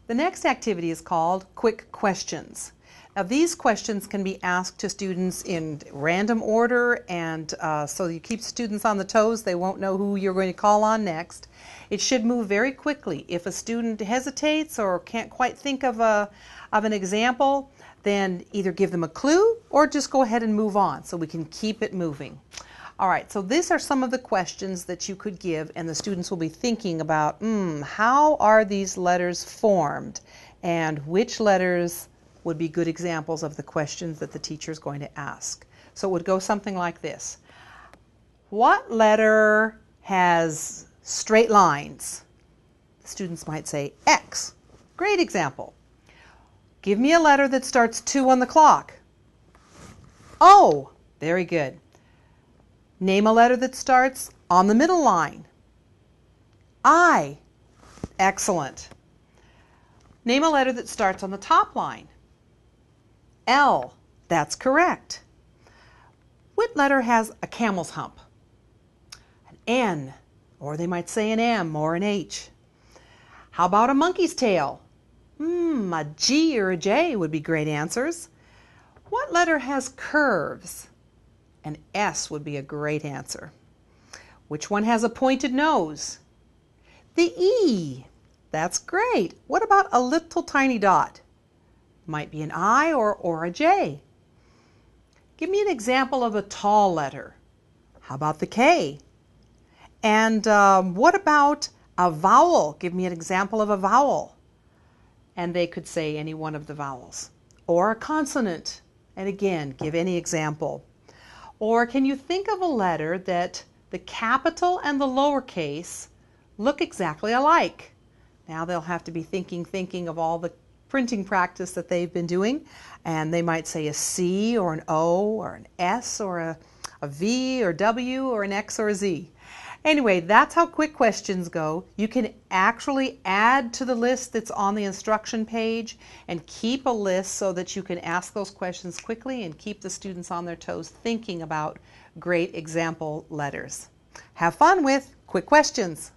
The next activity is called Quick Questions. Now these questions can be asked to students in random order, and so you keep students on the toes. They won't know who you're going to call on next. It should move very quickly. If a student hesitates or can't quite think of an example, then either give them a clue or just go ahead and move on so we can keep it moving. All right, so these are some of the questions that you could give, and the students will be thinking about, how are these letters formed, and which letters would be good examples of the questions that the teacher is going to ask. So it would go something like this. What letter has straight lines? The students might say X. Great example. Give me a letter that starts 2 on the clock. O. Very good. Name a letter that starts on the middle line. I. Excellent. Name a letter that starts on the top line. L. That's correct. What letter has a camel's hump? An N, or they might say an M or an H. How about a monkey's tail? A G or a J would be great answers. What letter has curves? An S would be a great answer. Which one has a pointed nose? The E. That's great. What about a little tiny dot? Might be an I or a J. Give me an example of a tall letter. How about the K? And what about a vowel? Give me an example of a vowel. And they could say any one of the vowels. Or a consonant. And again, give any example. Or can you think of a letter that the capital and the lowercase look exactly alike? Now they'll have to be thinking of all the printing practice that they've been doing, and they might say a C or an O or an S or a V or W or an X or a Z. Anyway, that's how quick questions go. You can actually add to the list that's on the instruction page and keep a list so that you can ask those questions quickly and keep the students on their toes thinking about great example letters. Have fun with Quick Questions.